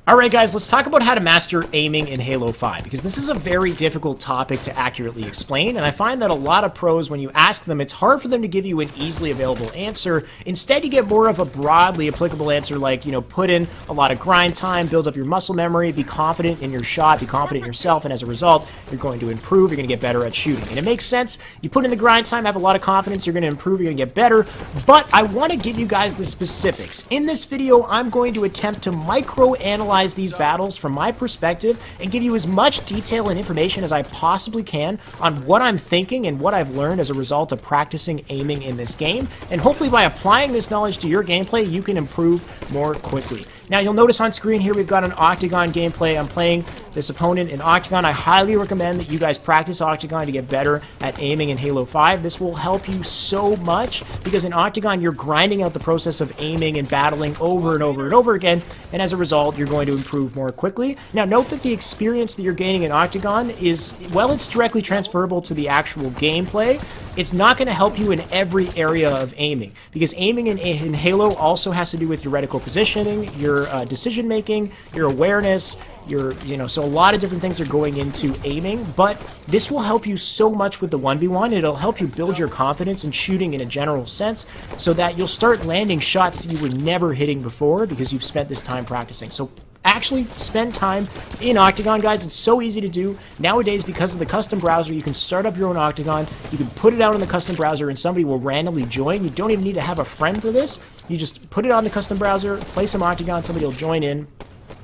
Alright guys, let's talk about how to master aiming in Halo 5, because this is a very difficult topic to accurately explain, and I find that a lot of pros, when you ask them, it's hard for them to give you an easily available answer. Instead, you get more of a broadly applicable answer like, put in a lot of grind time, build up your muscle memory, be confident in your shot, be confident in yourself, and as a result, you're going to improve, you're going to get better at shooting. And it makes sense. You put in the grind time, have a lot of confidence, you're going to improve, you're going to get better, but I want to give you guys the specifics. In this video, I'm going to attempt to micro-analyze these battles from my perspective and give you as much detail and information as I possibly can on what I'm thinking and what I've learned as a result of practicing aiming in this game, and hopefully by applying this knowledge to your gameplay you can improve more quickly. Now you'll notice on screen here we've got an Octagon gameplay. I'm playing this opponent in Octagon. I highly recommend that you guys practice Octagon to get better at aiming in Halo 5. This will help you so much because in Octagon you're grinding out the process of aiming and battling over and over and over again, and as a result you're going to improve more quickly. Now note that the experience that you're gaining in Octagon is, well, it's directly transferable to the actual gameplay. It's not going to help you in every area of aiming, because aiming in Halo also has to do with your reticle positioning, your decision making, your awareness, so a lot of different things are going into aiming, but this will help you so much with the 1v1. It'll help you build your confidence in shooting in a general sense so that you'll start landing shots you were never hitting before because you've spent this time practicing. So actually spend time in Octagon, guys. It's so easy to do nowadays because of the custom browser. You can start up your own Octagon, you can put it out in the custom browser and somebody will randomly join. You don't even need to have a friend for this. You just put it on the custom browser, play some Octagon, somebody will join in.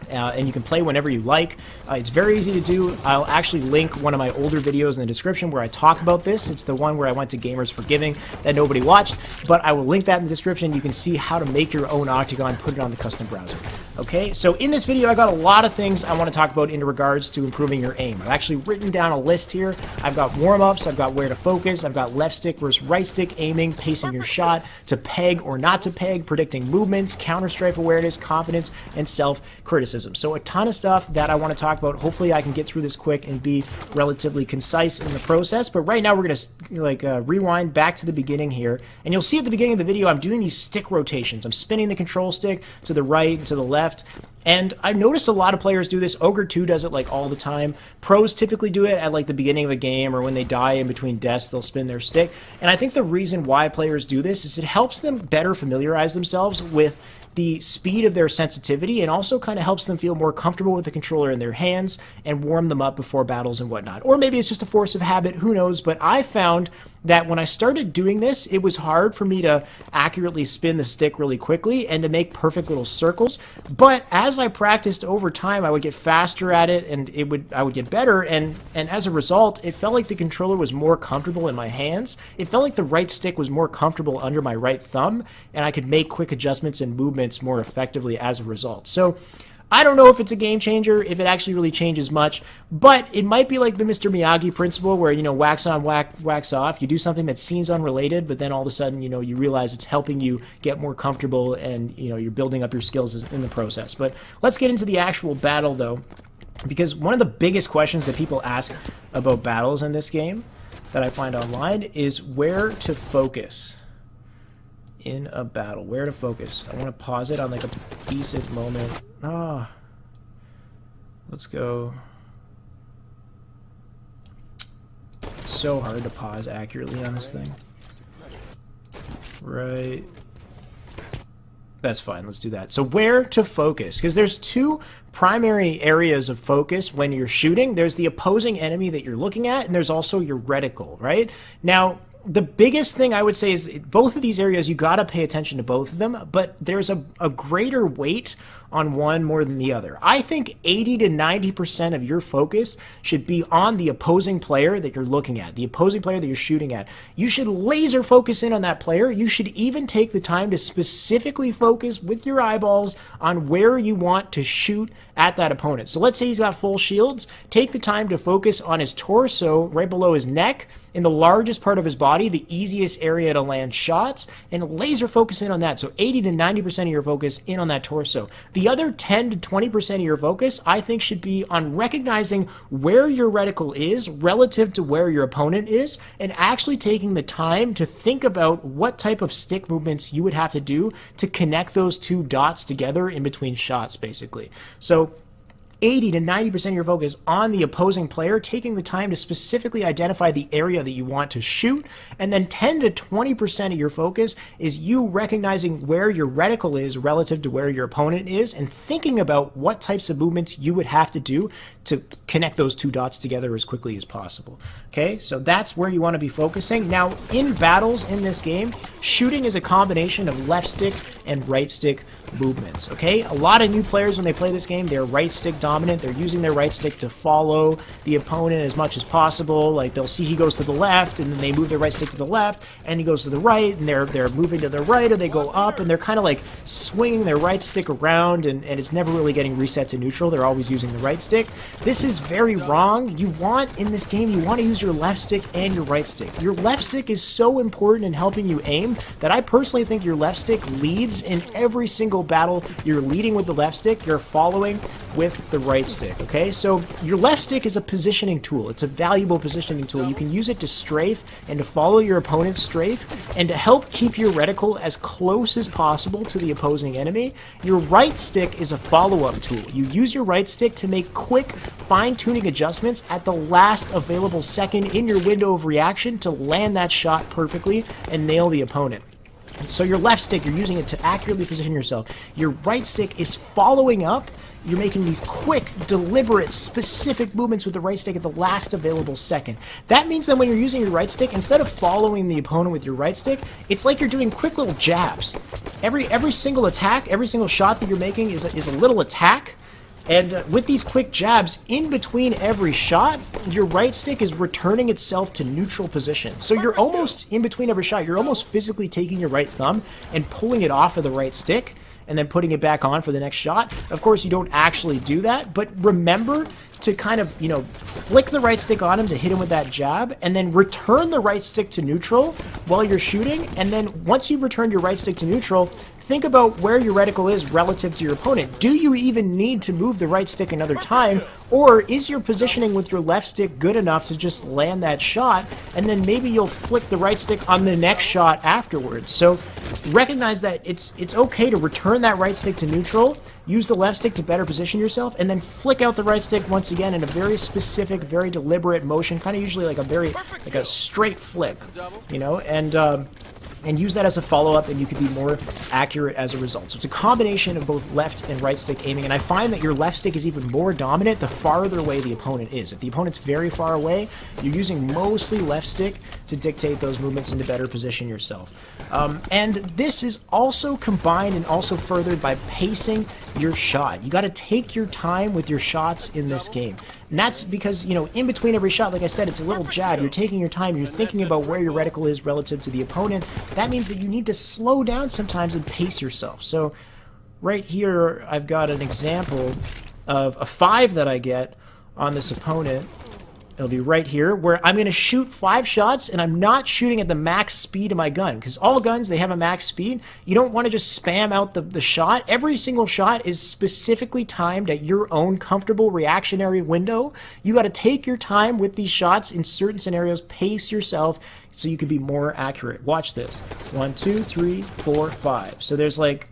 And you can play whenever you like. It's very easy to do. I'll actually link one of my older videos in the description where I talk about this. It's the one where I went to Gamers for Giving that nobody watched, but I will link that in the description. You can see how to make your own Octagon, put it on the custom browser. Okay, so in this video I got a lot of things I want to talk about in regards to improving your aim. I've actually written down a list here. I've got warm-ups, I've got where to focus, I've got left stick versus right stick aiming, pacing your shot, to peg or not to peg, predicting movements, counter-strike awareness, confidence, and self-criticism. So a ton of stuff that I want to talk about. Hopefully I can get through this quick and be relatively concise in the process, but right now we're going to rewind back to the beginning here, and you'll see at the beginning of the video I'm doing these stick rotations. I'm spinning the control stick to the right and to the left, and I've noticed a lot of players do this. Ogre 2 does it like all the time. Pros typically do it at like the beginning of a game or when they die in between deaths, they'll spin their stick. And I think the reason why players do this is it helps them better familiarize themselves with the speed of their sensitivity, and also kind of helps them feel more comfortable with the controller in their hands and warm them up before battles and whatnot. Or maybe it's just a force of habit, who knows, but I found that when I started doing this, it was hard for me to accurately spin the stick really quickly and to make perfect little circles. But as I practiced over time, I would get faster at it, and I would get better, and as a result, it felt like the controller was more comfortable in my hands. It felt like the right stick was more comfortable under my right thumb, and I could make quick adjustments and movements more effectively as a result. So I don't know if it's a game changer, if it actually really changes much, but it might be like the Mr. Miyagi principle where, wax on, wax off. You do something that seems unrelated, but then all of a sudden, you realize it's helping you get more comfortable, and, you're building up your skills in the process. But let's get into the actual battle, though, because one of the biggest questions that people ask about battles in this game that I find online is where to focus in a battle. Where to focus. I want to pause it on like a decent moment. Let's go. It's so hard to pause accurately on this thing. Right. That's fine. Let's do that. So where to focus? Because there's two primary areas of focus when you're shooting. There's the opposing enemy that you're looking at, and there's also your reticle, right? Now, the biggest thing I would say is both of these areas, you got to pay attention to both of them, but there's a greater weight on one more than the other. I think 80 to 90% of your focus should be on the opposing player that you're looking at, the opposing player that you're shooting at. You should laser focus in on that player. You should even take the time to specifically focus with your eyeballs on where you want to shoot at that opponent. So let's say he's got full shields. Take the time to focus on his torso, right below his neck, in the largest part of his body, the easiest area to land shots, and laser focus in on that. So 80 to 90% of your focus in on that torso. The other 10 to 20% of your focus, I think, should be on recognizing where your reticle is relative to where your opponent is, and actually taking the time to think about what type of stick movements you would have to do to connect those two dots together in between shots, basically. So 80 to 90% of your focus on the opposing player, taking the time to specifically identify the area that you want to shoot, and then 10 to 20% of your focus is you recognizing where your reticle is relative to where your opponent is, and thinking about what types of movements you would have to do to connect those two dots together as quickly as possible. Okay, so that's where you want to be focusing. Now, in battles in this game, shooting is a combination of left stick and right stick movements. Okay, a lot of new players, when they play this game, they're right stick dominant. They're using their right stick to follow the opponent as much as possible. Like, they'll see he goes to the left, and then they move their right stick to the left, and he goes to the right, and they're moving to the right, or they go up, and they're kind of like swinging their right stick around, and it's never really getting reset to neutral. They're always using the right stick. This is very wrong. You want, in this game, you want to use your left stick and your right stick. Your left stick is so important in helping you aim that I personally think your left stick leads in every single battle. You're leading with the left stick, you're following with the right stick, okay? So your left stick is a positioning tool. It's a valuable positioning tool. You can use it to strafe and to follow your opponent's strafe and to help keep your reticle as close as possible to the opposing enemy. Your right stick is a follow-up tool. You use your right stick to make quick, fine-tuning adjustments at the last available second in your window of reaction to land that shot perfectly and nail the opponent. So your left stick, you're using it to accurately position yourself. Your right stick is following up. You're making these quick, deliberate, specific movements with the right stick at the last available second. That means that when you're using your right stick, instead of following the opponent with your right stick, it's like you're doing quick little jabs. Every single attack, every single shot that you're making is a little attack. And with these quick jabs, in between every shot, your right stick is returning itself to neutral position. So you're almost, in between every shot, you're almost physically taking your right thumb and pulling it off of the right stick and then putting it back on for the next shot. Of course, you don't actually do that, but remember to kind of, you know, flick the right stick on him to hit him with that jab, and then return the right stick to neutral while you're shooting. And then once you've returned your right stick to neutral, think about where your reticle is relative to your opponent. Do you even need to move the right stick another time, or is your positioning with your left stick good enough to just land that shot, and then maybe you'll flick the right stick on the next shot afterwards? So recognize that it's okay to return that right stick to neutral, use the left stick to better position yourself, and then flick out the right stick once again in a very specific, very deliberate motion, kind of usually like a straight flick, you know, and use that as a follow-up, and you can be more accurate as a result. So it's a combination of both left and right stick aiming, and I find that your left stick is even more dominant the farther away the opponent is. If the opponent's very far away, you're using mostly left stick to dictate those movements and to better position yourself. And this is also combined and also furthered by pacing your shot. You got to take your time with your shots in this game. And that's because, you know, in between every shot, like I said, it's a little jab. You're taking your time. You're thinking about where your reticle is relative to the opponent. That means that you need to slow down sometimes and pace yourself. So right here, I've got an example of a 5 that I get on this opponent. It'll be right here, where I'm going to shoot 5 shots, and I'm not shooting at the max speed of my gun, because all guns, they have a max speed. You don't want to just spam out the shot. Every single shot is specifically timed at your own comfortable reactionary window. You got to take your time with these shots in certain scenarios, pace yourself, so you can be more accurate. Watch this. 1, 2, 3, 4, 5. So there's like,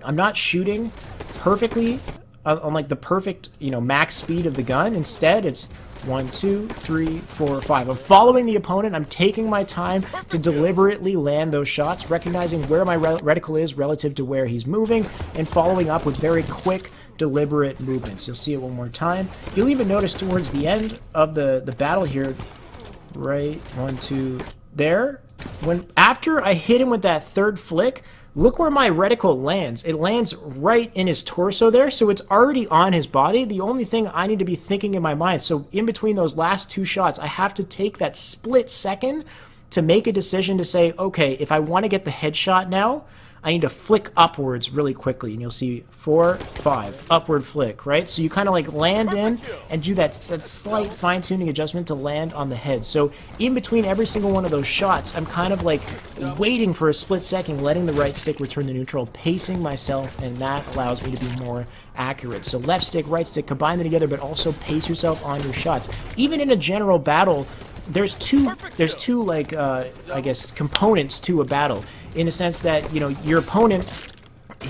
I'm not shooting perfectly on like the perfect, you know, max speed of the gun. Instead, it's 1, 2, 3, 4, 5. I'm following the opponent. I'm taking my time to deliberately land those shots, recognizing where my reticle is relative to where he's moving, and following up with very quick, deliberate movements. You'll see it one more time. You'll even notice towards the end of the battle here, right, 1, 2, there, after I hit him with that third flick, look where my reticle lands. It lands right in his torso there, so it's already on his body. The only thing I need to be thinking in my mind, so in between those last 2 shots, I have to take that split second to make a decision to say, okay, if I want to get the headshot now, I need to flick upwards really quickly, and you'll see 4, 5, upward flick, right? So you kind of like land in and do that slight fine-tuning adjustment to land on the head. So in between every single one of those shots, I'm kind of like waiting for a split second, letting the right stick return to neutral, pacing myself, and that allows me to be more accurate. So left stick, right stick, combine them together, but also pace yourself on your shots. Even in a general battle, there's two like I guess components to a battle, in a sense that, you know, your opponent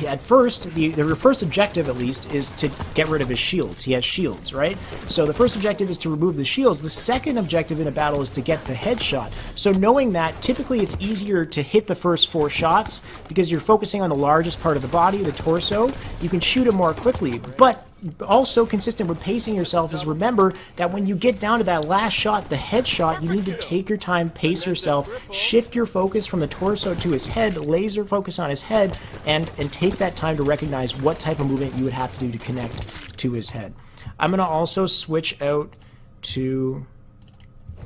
at first, your first objective at least is to get rid of his shields. He has shields, right? So the first objective is to remove the shields. The second objective in a battle is to get the headshot. So knowing that, typically it's easier to hit the first 4 shots because you're focusing on the largest part of the body, the torso. You can shoot it more quickly, but also consistent with pacing yourself is remember that when you get down to that last shot, the headshot, you need to take your time, pace yourself, shift your focus from the torso to his head, laser focus on his head, and take that time to recognize what type of movement you would have to do to connect to his head. I'm going to also switch out to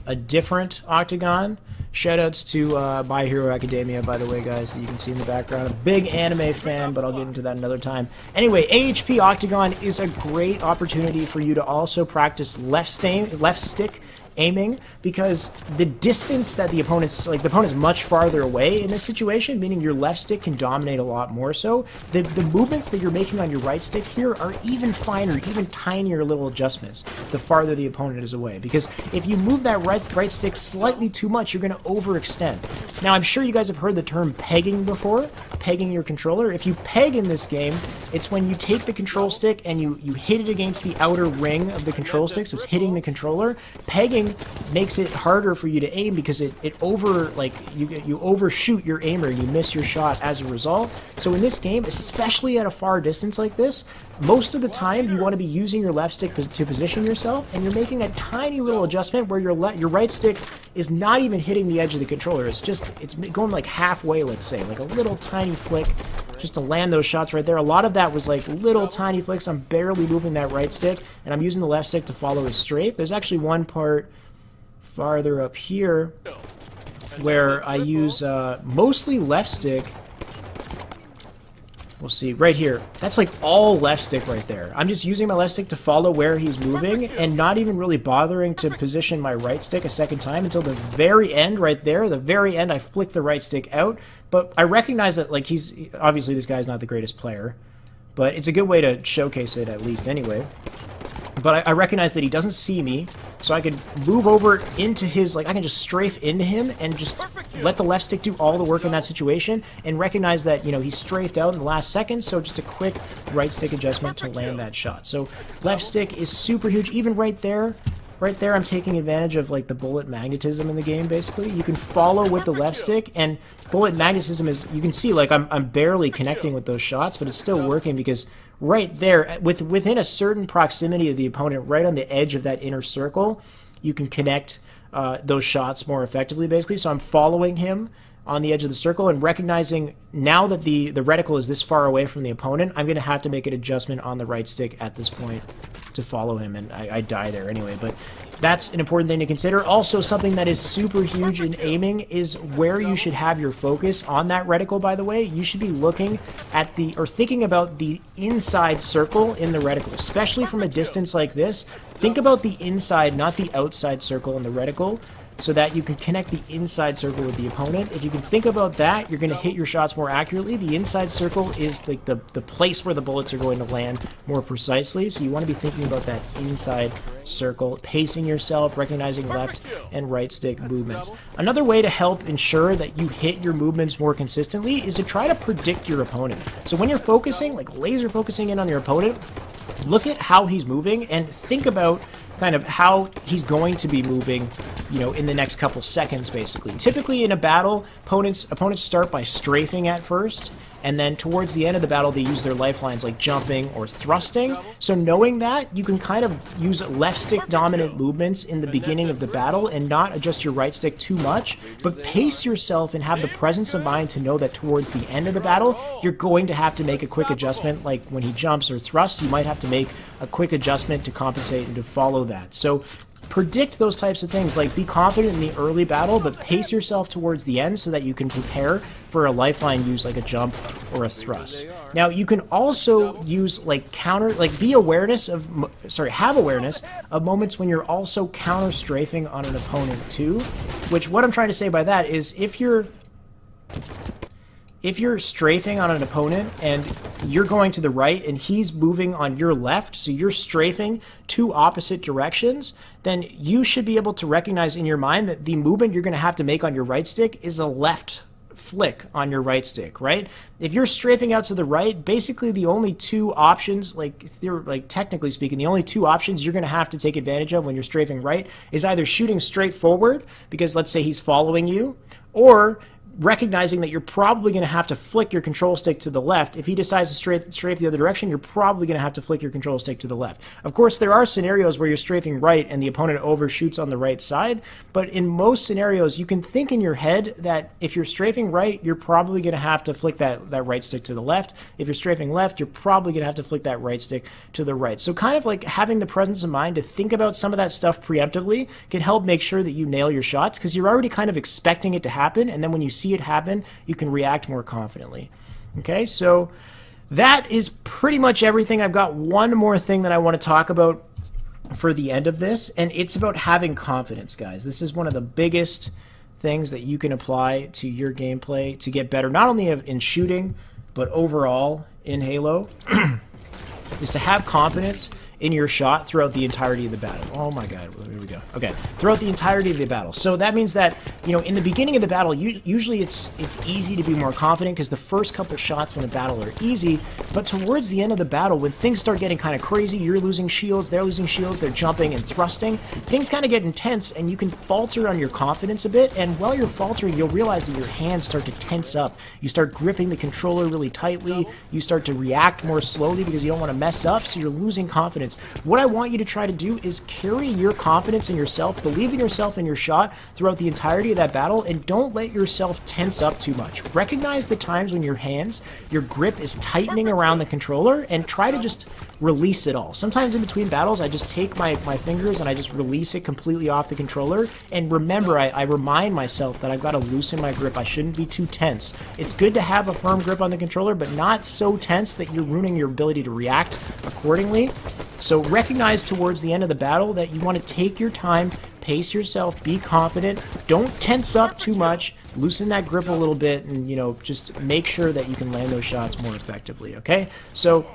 a different Octagon. Shoutouts to My Hero Academia, by the way, guys, that you can see in the background. A big anime fan, but I'll get into that another time. Anyway, AHP Octagon is a great opportunity for you to also practice left stick aiming, because the distance that the opponent's much farther away in this situation, meaning your left stick can dominate a lot more so. The movements that you're making on your right stick here are even finer, even tinier little adjustments the farther the opponent is away, because if you move that right stick slightly too much, you're going to overextend. Now, I'm sure you guys have heard the term pegging before, pegging your controller. If you peg in this game, it's when you take the control stick and you hit it against the outer ring of the control stick, so it's hitting the controller. Pegging makes it harder for you to aim because you overshoot your aimer, you miss your shot as a result. So in this game, especially at a far distance like this, most of the time you want to be using your left stick to position yourself, and you're making a tiny little adjustment where your right stick is not even hitting the edge of the controller. It's going like halfway, let's say, like a little tiny flick just to land those shots right there. A lot of that was like little tiny flicks. I'm barely moving that right stick, and I'm using the left stick to follow his strafe. There's actually one part farther up here where I use mostly left stick. We'll see right here. That's like all left stick right there. I'm just using my left stick to follow where he's moving and not even really bothering to position my right stick a second time until the very end right there. The very end, I flick the right stick out. But I recognize that, like, obviously this guy's not the greatest player, but it's a good way to showcase it at least anyway. But I recognize that he doesn't see me, so I can move over into his, like, I can just strafe into him and just let the left stick do all the work in that situation, and recognize that, you know, he strafed out in the last second, so just a quick right stick adjustment to land that shot. So left stick is super huge. Even right there, I'm taking advantage of, like, the bullet magnetism in the game, basically. You can follow with the left stick, and bullet magnetism is, you can see, like, I'm barely connecting with those shots, but it's still working because right there, within a certain proximity of the opponent, right on the edge of that inner circle, you can connect those shots more effectively, basically. So I'm following him on the edge of the circle and recognizing now that the reticle is this far away from the opponent, I'm going to have to make an adjustment on the right stick at this point to follow him, and I die there anyway. But that's an important thing to consider. Also, something that is super huge in aiming is where you should have your focus on that reticle, by the way. You should be looking at thinking about the inside circle in the reticle, especially from a distance like this. Think about the inside, not the outside circle in the reticle, so that you can connect the inside circle with the opponent. If you can think about that, you're going to hit your shots more accurately. The inside circle is like the place where the bullets are going to land more precisely, so you want to be thinking about that inside circle, pacing yourself, recognizing left and right stick movements. Another way to help ensure that you hit your movements more consistently is to try to predict your opponent. So when you're focusing, like laser focusing in on your opponent, look at how he's moving and think about kind of how he's going to be moving, you know, in the next couple seconds, basically. Typically in a battle, opponents start by strafing at first, and then towards the end of the battle, they use their lifelines like jumping or thrusting. So knowing that, you can kind of use left stick dominant movements in the beginning of the battle and not adjust your right stick too much, but pace yourself and have the presence of mind to know that towards the end of the battle, you're going to have to make a quick adjustment. Like when he jumps or thrusts, you might have to make a quick adjustment to compensate and to follow that. So predict those types of things, like be confident in the early battle, but pace yourself towards the end so that you can prepare for a lifeline use like a jump or a thrust. Now, you can also use like counter, like have awareness of moments when you're also counter strafing on an opponent too, which what I'm trying to say by that is if you're strafing on an opponent and you're going to the right and he's moving on your left, so you're strafing two opposite directions, then you should be able to recognize in your mind that the movement you're going to have to make on your right stick is a left flick on your right stick, right? If you're strafing out to the right, basically the only two options, like technically speaking, the only two options you're going to have to take advantage of when you're strafing right is either shooting straight forward, because let's say he's following you, or recognizing that you're probably going to have to flick your control stick to the left. If he decides to strafe the other direction, you're probably going to have to flick your control stick to the left. Of course, there are scenarios where you're strafing right and the opponent overshoots on the right side, but in most scenarios, you can think in your head that if you're strafing right, you're probably going to have to flick that right stick to the left. If you're strafing left, you're probably going to have to flick that right stick to the right. So kind of like having the presence of mind to think about some of that stuff preemptively can help make sure that you nail your shots, because you're already kind of expecting it to happen, and then when you see it happen, you can react more confidently. Okay, so that is pretty much everything. I've got one more thing that I want to talk about for the end of this, and it's about having confidence, guys. This is one of the biggest things that you can apply to your gameplay to get better, not only in shooting, but overall in Halo, is to have confidence in your shot throughout the entirety of the battle. Oh my god, here we go. Okay, throughout the entirety of the battle. So that means that, you know, in the beginning of the battle, usually it's easy to be more confident because the first couple shots in the battle are easy, but towards the end of the battle, when things start getting kind of crazy, you're losing shields, they're losing shields, they're jumping and thrusting, things kind of get intense and you can falter on your confidence a bit, and while you're faltering, you'll realize that your hands start to tense up. You start gripping the controller really tightly, you start to react more slowly because you don't want to mess up, so you're losing confidence. What I want you to try to do is carry your confidence in yourself, believe in yourself and your shot throughout the entirety of that battle, and don't let yourself tense up too much. Recognize the times when your grip is tightening around the controller, and try to just release it all. Sometimes in between battles, I just take my fingers and I just release it completely off the controller, and remember, I remind myself that I've got to loosen my grip. I shouldn't be too tense. It's good to have a firm grip on the controller, but not so tense that you're ruining your ability to react accordingly. So recognize towards the end of the battle that you want to take your time, pace yourself, be confident, don't tense up too much, loosen that grip a little bit, and, you know, just make sure that you can land those shots more effectively, okay? So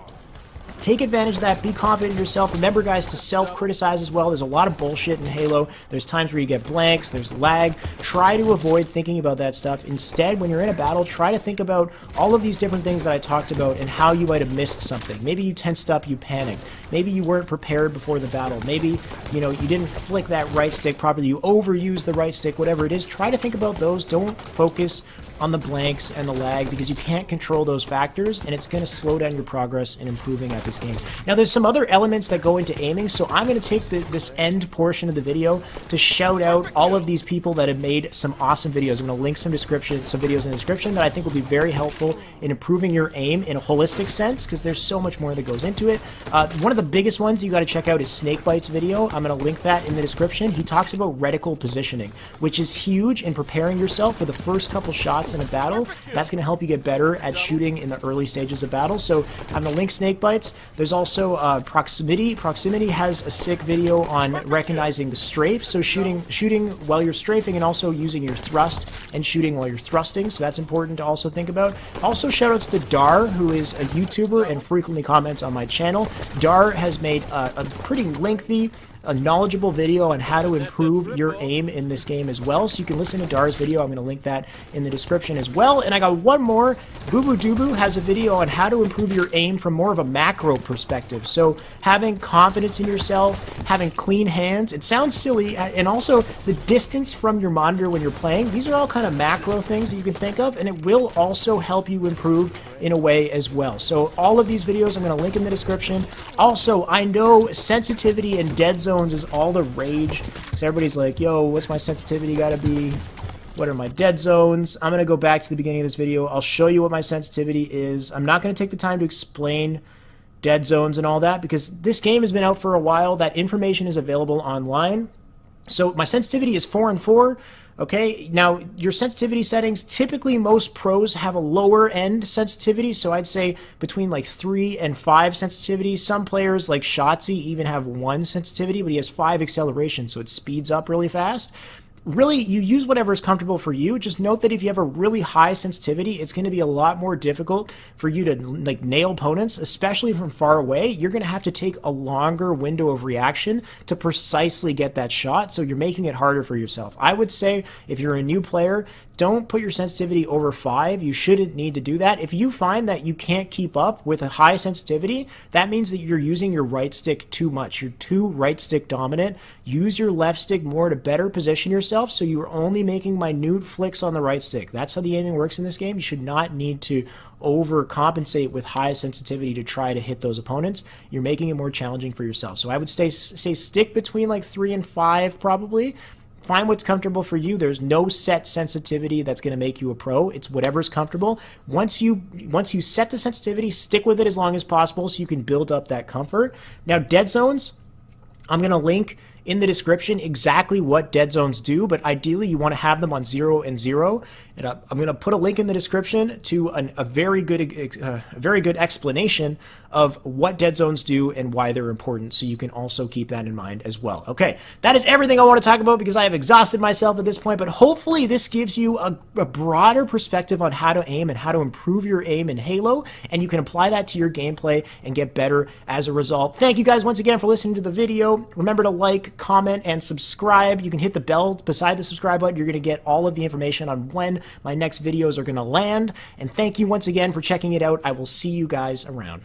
take advantage of that. Be confident in yourself. Remember, guys, to self-criticize as well. There's a lot of bullshit in Halo. There's times where you get blanks. There's lag. Try to avoid thinking about that stuff. Instead, when you're in a battle, try to think about all of these different things that I talked about and how you might have missed something. Maybe you tensed up, you panicked. Maybe you weren't prepared before the battle. Maybe, you know, you didn't flick that right stick properly. You overused the right stick, whatever it is. Try to think about those. Don't focus on the blanks and the lag, because you can't control those factors, and it's going to slow down your progress in improving at this game. Now, there's some other elements that go into aiming, so I'm going to take this end portion of the video to shout out all of these people that have made some awesome videos. I'm going to link some videos in the description that I think will be very helpful in improving your aim in a holistic sense, because there's so much more that goes into it. One of the biggest ones you got to check out is Snakebite's video. I'm going to link that in the description. He talks about reticle positioning, which is huge in preparing yourself for the first couple shots in a battle. That's going to help you get better at shooting in the early stages of battle. So I'm going to link Snakebites. There's also Proximitty. Proximitty has a sick video on recognizing the strafe, so shooting while you're strafing and also using your thrust and shooting while you're thrusting, so that's important to also think about. Also, shoutouts to Dar, who is a YouTuber and frequently comments on my channel. Dar has made a pretty lengthy, a knowledgeable video on how to improve your aim in this game as well, so you can listen to Dar's video. I'm going to link that in the description as well. And I got one more. Bubu Dubu has a video on how to improve your aim from more of a macro perspective. So having confidence in yourself, having clean hands, it sounds silly, and also the distance from your monitor when you're playing. These are all kind of macro things that you can think of, and it will also help you improve in a way as well. So all of these videos I'm going to link in the description. Also, I know sensitivity and Deadzones is all the rage, because everybody's like, yo, what's my sensitivity gotta be? What are my Deadzones? I'm going to go back to the beginning of this video. I'll show you what my sensitivity is. I'm not going to take the time to explain Deadzones and all that, because this game has been out for a while. That information is available online. So my sensitivity is 4 and 4. Okay, now your sensitivity settings, typically most pros have a lower end sensitivity, so I'd say between like 3 and 5 sensitivity. Some players like Shotzi even have 1 sensitivity, but he has 5 acceleration, so it speeds up really fast. Really, you use whatever is comfortable for you. Just note that if you have a really high sensitivity, it's going to be a lot more difficult for you to like nail opponents, especially from far away. You're going to have to take a longer window of reaction to precisely get that shot, so you're making it harder for yourself. I would say if you're a new player, don't put your sensitivity over 5. You shouldn't need to do that. If you find that you can't keep up with a high sensitivity, that means that you're using your right stick too much. You're too right stick dominant. Use your left stick more to better position yourself so you're only making minute flicks on the right stick. That's how the aiming works in this game. You should not need to overcompensate with high sensitivity to try to hit those opponents. You're making it more challenging for yourself. So I would say stick between like 3 and 5 probably. Find what's comfortable for you. There's no set sensitivity that's going to make you a pro. It's whatever's comfortable. Once you set the sensitivity, stick with it as long as possible so you can build up that comfort. Now, Deadzones, I'm going to link in the description exactly what Deadzones do, but ideally you want to have them on 0 and 0. And I'm going to put a link in the description to a very good explanation of what Deadzones do and why they're important, so you can also keep that in mind as well. Okay, that is everything I want to talk about because I have exhausted myself at this point, but hopefully this gives you a broader perspective on how to aim and how to improve your aim in Halo, and you can apply that to your gameplay and get better as a result. Thank you guys once again for listening to the video. Remember to like, comment, and subscribe. You can hit the bell beside the subscribe button. You're going to get all of the information on when my next videos are going to land. And thank you once again for checking it out. I will see you guys around.